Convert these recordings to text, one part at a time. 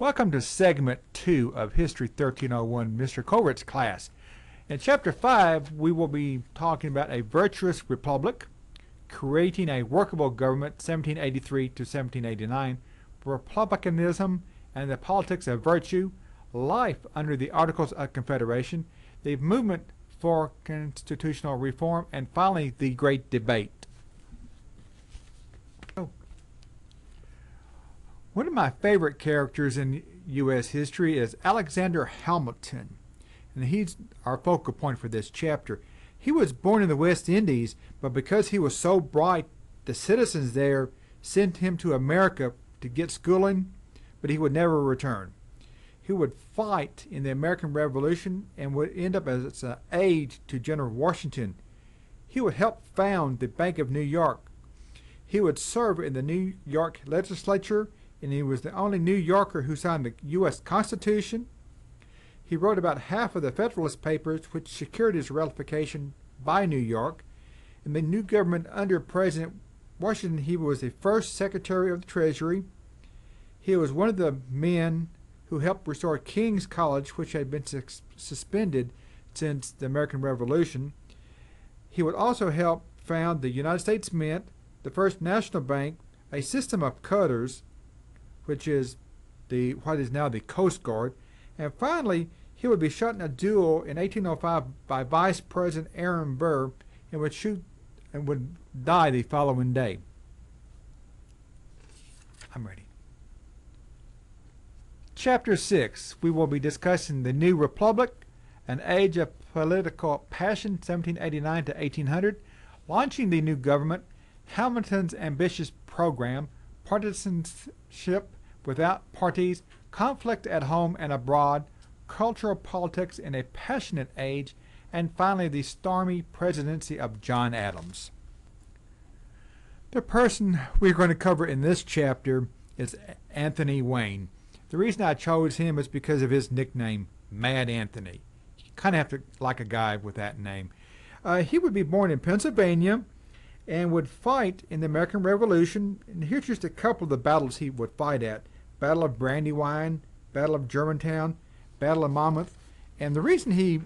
Welcome to Segment 2 of History 1301, Mr. Colbert's class. In Chapter 5, we will be talking about a virtuous republic, creating a workable government 1783 to 1789, republicanism and the politics of virtue, life under the Articles of Confederation, the movement for constitutional reform, and finally the Great Debate. One of my favorite characters in U.S. history is Alexander Hamilton, and he's our focal point for this chapter. He was born in the West Indies, but because he was so bright, the citizens there sent him to America to get schooling, but he would never return. He would fight in the American Revolution and would end up as an aide to General Washington. He would help found the Bank of New York. He would serve in the New York legislature, and he was the only New Yorker who signed the U.S. Constitution. He wrote about half of the Federalist Papers, which secured his ratification by New York. In the new government under President Washington, he was the first Secretary of the Treasury. He was one of the men who helped restore King's College, which had been suspended since the American Revolution. He would also help found the United States Mint, the First National Bank, a system of cutters, which is what is now the Coast Guard, and finally he would be shot in a duel in 1805 by Vice President Aaron Burr and would die the following day. I'm ready. Chapter 6, we will be discussing the New Republic, an age of political passion, 1789 to 1800, launching the new government, Hamilton's ambitious program, partisanship without parties, conflict at home and abroad, cultural politics in a passionate age, and finally the stormy presidency of John Adams. The person we're going to cover in this chapter is Anthony Wayne. The reason I chose him is because of his nickname, Mad Anthony. You kind of have to like a guy with that name. He would be born in Pennsylvania and would fight in the American Revolution. And here's just a couple of the battles he would fight at. Battle of Brandywine, Battle of Germantown, Battle of Monmouth. And the reason he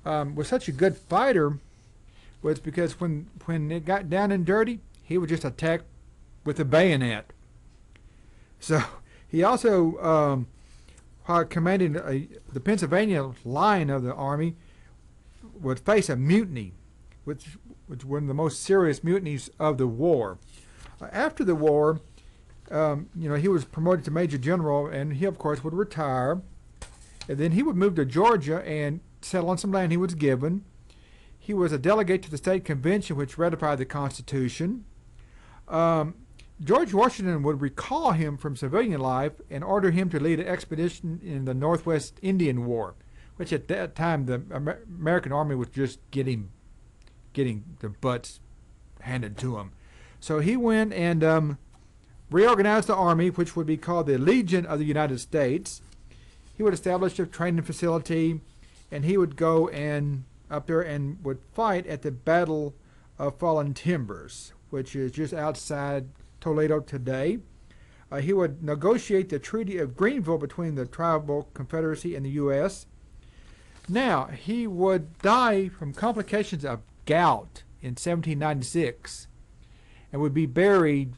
was such a good fighter was because when it got down and dirty, he would just attack with a bayonet. So he also, while commanding the Pennsylvania line of the army, would face a mutiny, which was one of the most serious mutinies of the war. After the war, he was promoted to Major General, and he, of course, would retire. And then he would move to Georgia and settle on some land he was given. He was a delegate to the state convention, which ratified the Constitution. George Washington would recall him from civilian life and order him to lead an expedition in the Northwest Indian War, which at that time the American Army was just getting the butts handed to him. So he went and reorganized the army, which would be called the Legion of the United States. He would establish a training facility, and he would go and up there and would fight at the Battle of Fallen Timbers, which is just outside Toledo today. He would negotiate the Treaty of Greenville between the Tribal Confederacy and the U.S. Now, he would die from complications of gout in 1796 and would be buried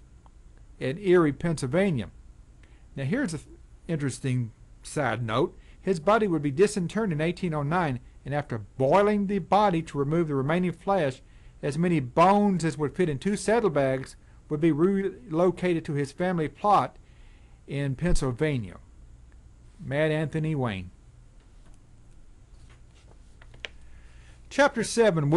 in Erie, Pennsylvania. Now, here's an interesting side note. His body would be disinterred in 1809, and after boiling the body to remove the remaining flesh, as many bones as would fit in 2 saddlebags would be relocated to his family plot in Pennsylvania. Mad Anthony Wayne. Chapter 7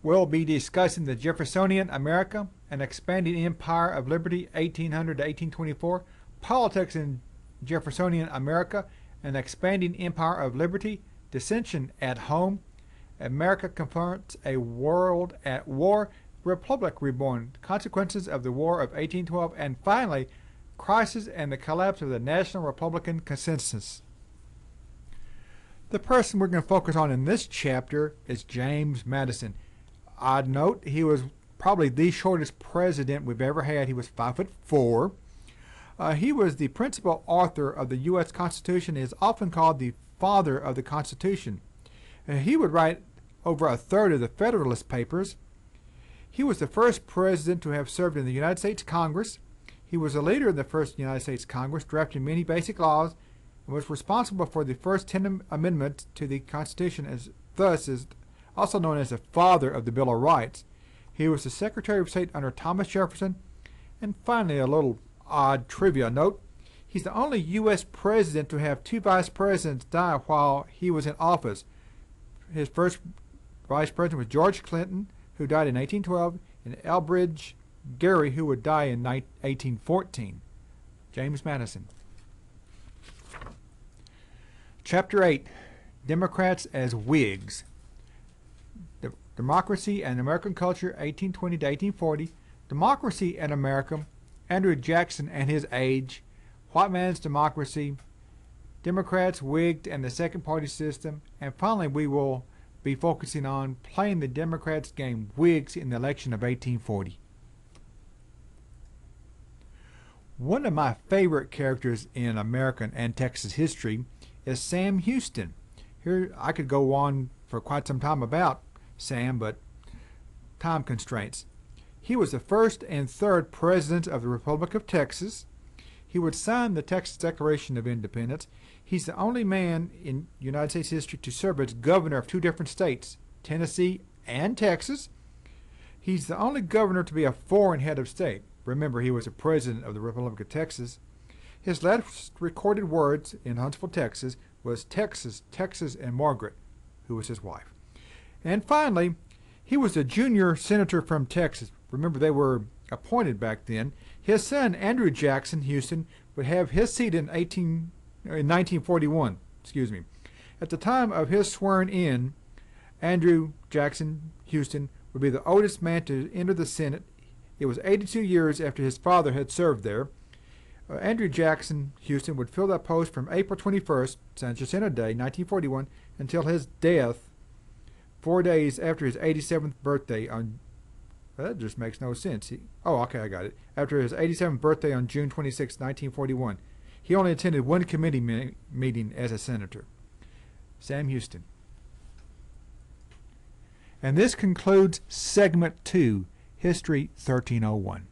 will be discussing the Jeffersonian America, an expanding empire of liberty, 1800 to 1824, politics in Jeffersonian America, an expanding empire of liberty, dissension at home, America confronts a world at war, republic reborn, consequences of the War of 1812, and finally, crisis and the collapse of the National Republican Consensus. The person we're going to focus on in this chapter is James Madison. Odd note, he was probably the shortest president we've ever had. He was 5'4". He was the principal author of the U.S. Constitution and is often called the father of the Constitution. He would write over a third of the Federalist Papers. He was the first president to have served in the United States Congress. He was a leader in the first United States Congress, drafting many basic laws, and was responsible for the first 10 amendments to the Constitution, thus is also known as the father of the Bill of Rights. He was the Secretary of State under Thomas Jefferson. And finally, a little odd trivia note. He's the only U.S. president to have two vice presidents die while he was in office. His first vice president was George Clinton, who died in 1812, and Elbridge Gerry, who would die in 1814. James Madison. Chapter 8. Democrats as Whigs. Democracy and American Culture, 1820 to 1840. Democracy in America, Andrew Jackson and His Age, White Man's Democracy, Democrats, Whigs, and the Second Party System, and finally we will be focusing on playing the Democrats' game Whigs in the election of 1840. One of my favorite characters in American and Texas history is Sam Houston. Here I could go on for quite some time about Sam, but time constraints. He was the first and third president of the Republic of Texas. He would sign the Texas Declaration of Independence. He's the only man in United States history to serve as governor of two different states, Tennessee and Texas. He's the only governor to be a foreign head of state. Remember, he was a president of the Republic of Texas. His last recorded words in Huntsville, Texas, was Texas, Texas, and Margaret, who was his wife. And finally, he was a junior senator from Texas. Remember, they were appointed back then. His son, Andrew Jackson Houston, would have his seat in 1941. At the time of his swearing in, Andrew Jackson Houston would be the oldest man to enter the Senate. It was 82 years after his father had served there. Andrew Jackson Houston would fill that post from April 21st, San Jacinto Day, 1941, until his death 4 days after his 87th birthday on... That just makes no sense. I got it. After his 87th birthday on June 26, 1941. He only attended one committee meeting as a senator. Sam Houston. And this concludes Segment 2, History 1301.